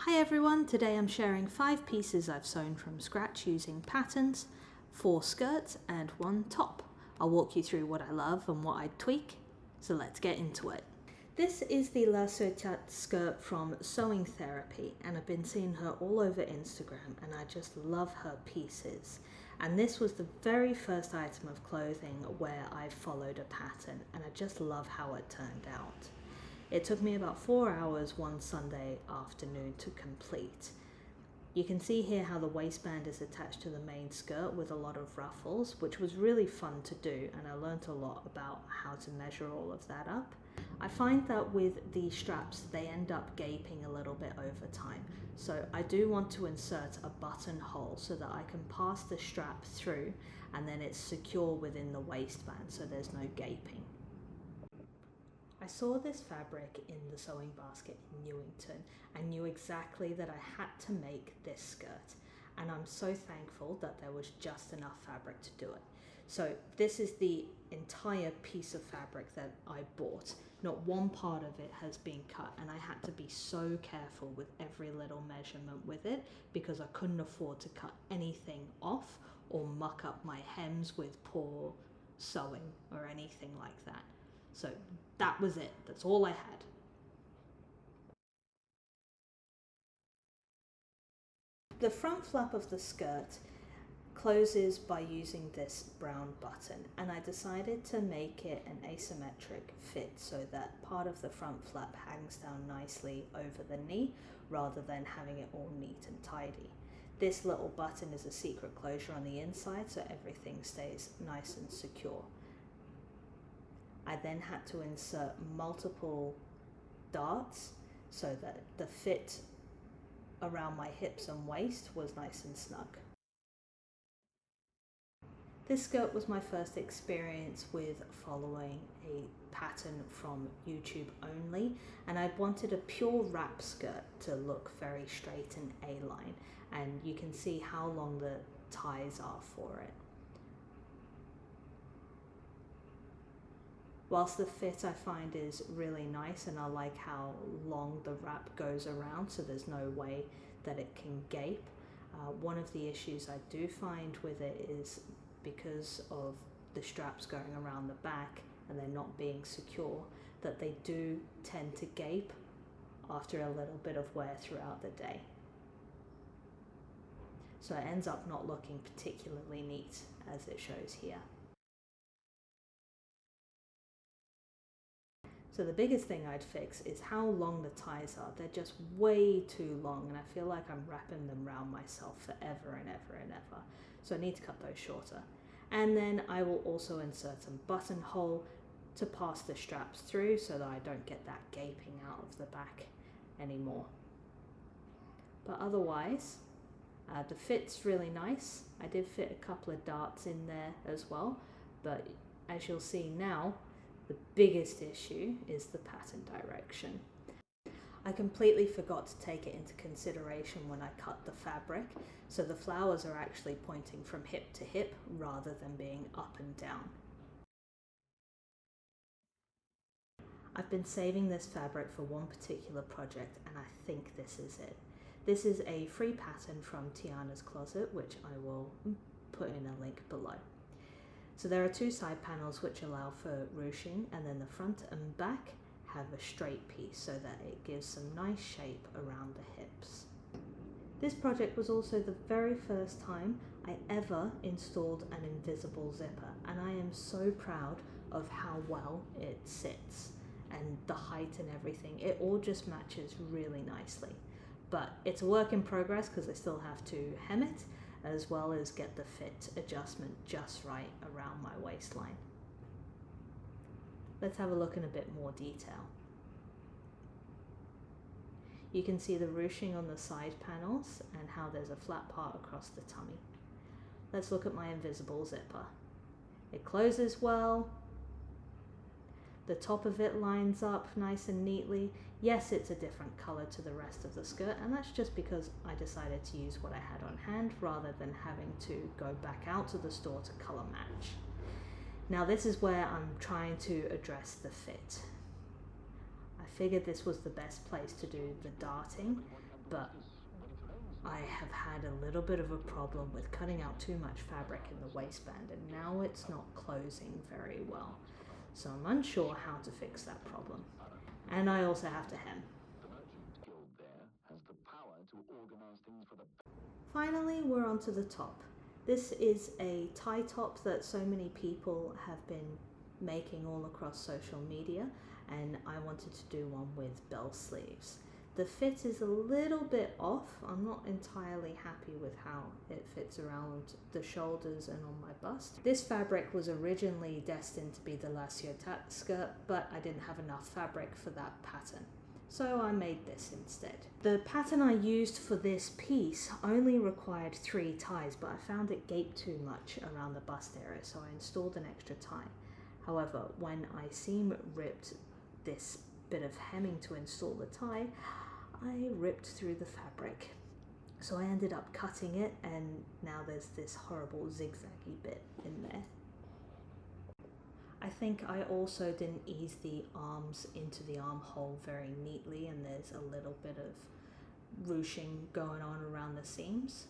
Hi everyone, today I'm sharing 5 pieces I've sewn from scratch using patterns, 4 skirts and 1 top. I'll walk you through what I love and what I'd tweak, so let's get into it. This is the Ciotat skirt from Sewing Therapy, and I've been seeing her all over Instagram and I just love her pieces. And this was the very first item of clothing where I followed a pattern, and I just love how it turned out. It took me about 4 hours one Sunday afternoon to complete. You can see here how the waistband is attached to the main skirt with a lot of ruffles, which was really fun to do, and I learned a lot about how to measure all of that up. I find that with the straps, they end up gaping a little bit over time. So I do want to insert a buttonhole so that I can pass the strap through and then it's secure within the waistband so there's no gaping. I saw this fabric in the sewing basket in Newington and knew exactly that I had to make this skirt, and I'm so thankful that there was just enough fabric to do it. So this is the entire piece of fabric that I bought. Not one part of it has been cut, and I had to be so careful with every little measurement with it because I couldn't afford to cut anything off or muck up my hems with poor sewing or anything like that. So that was it, that's all I had. The front flap of the skirt closes by using this brown button, and I decided to make it an asymmetric fit so that part of the front flap hangs down nicely over the knee rather than having it all neat and tidy. This little button is a secret closure on the inside so everything stays nice and secure. I then had to insert multiple darts so that the fit around my hips and waist was nice and snug. This skirt was my first experience with following a pattern from YouTube only, and I wanted a pure wrap skirt to look very straight and A-line, and you can see how long the ties are for it. Whilst the fit I find is really nice, and I like how long the wrap goes around so there's no way that it can gape. One of the issues I do find with it is because of the straps going around the back and they're not being secure, that they do tend to gape after a little bit of wear throughout the day. So it ends up not looking particularly neat as it shows here. So the biggest thing I'd fix is how long the ties are. They're just way too long, and I feel like I'm wrapping them around myself forever and ever and ever. So I need to cut those shorter. And then I will also insert some buttonhole to pass the straps through so that I don't get that gaping out of the back anymore. But otherwise, the fit's really nice. I did fit a couple of darts in there as well, but as you'll see now, the biggest issue is the pattern direction. I completely forgot to take it into consideration when I cut the fabric, so the flowers are actually pointing from hip to hip rather than being up and down. I've been saving this fabric for one particular project, and I think this is it. This is a free pattern from Tiana's closet, which I will put in a link below. So there are 2 side panels which allow for ruching, and then the front and back have a straight piece so that it gives some nice shape around the hips. This project was also the very first time I ever installed an invisible zipper, and I am so proud of how well it sits and the height and everything. It all just matches really nicely, but it's a work in progress because I still have to hem it as well as get the fit adjustment just right around my waistline. Let's have a look in a bit more detail. You can see the ruching on the side panels and how there's a flat part across the tummy. Let's look at my invisible zipper. It closes well. The top of it lines up nice and neatly. Yes, it's a different color to the rest of the skirt, and that's just because I decided to use what I had on hand rather than having to go back out to the store to color match. Now this is where I'm trying to address the fit. I figured this was the best place to do the darting but I have had a little bit of a problem with cutting out too much fabric in the waistband, and now it's not closing very well. So I'm unsure how to fix that problem. And I also have to hem. Finally, we're onto the top. This is a tie top that so many people have been making all across social media, and I wanted to do one with bell sleeves. The fit is a little bit off. I'm not entirely happy with how it fits around the shoulders and on my bust. This fabric was originally destined to be the Ciotat skirt, but I didn't have enough fabric for that pattern, so I made this instead. The pattern I used for this piece only required 3 ties, but I found it gaped too much around the bust area, so I installed an extra tie. However, when I seam ripped this bit of hemming to install the tie, I ripped through the fabric. So I ended up cutting it, and now there's this horrible zigzaggy bit in there. I think I also didn't ease the arms into the armhole very neatly, and there's a little bit of ruching going on around the seams.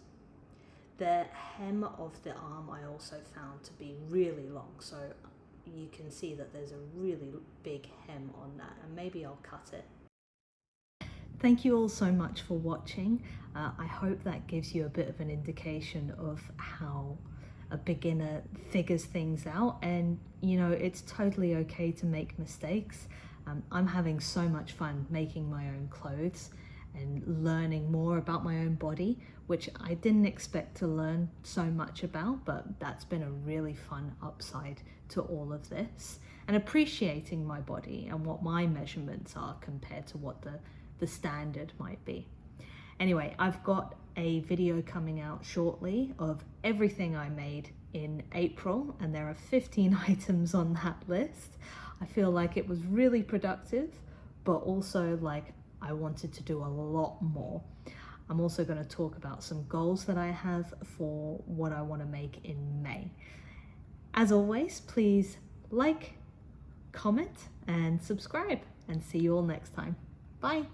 The hem of the arm I also found to be really long, so you can see that there's a really big hem on that, and maybe I'll cut it. Thank you all so much for watching. I hope that gives you a bit of an indication of how a beginner figures things out, and you know, it's totally okay to make mistakes. I'm having so much fun making my own clothes and learning more about my own body, which I didn't expect to learn so much about, but that's been a really fun upside to all of this, and appreciating my body and what my measurements are compared to what the standard might be. Anyway, I've got a video coming out shortly of everything I made in April, and there are 15 items on that list. I feel like it was really productive, but also like I wanted to do a lot more. I'm also going to talk about some goals that I have for what I want to make in May. As always, please like, comment, and subscribe, and see you all next time. Bye.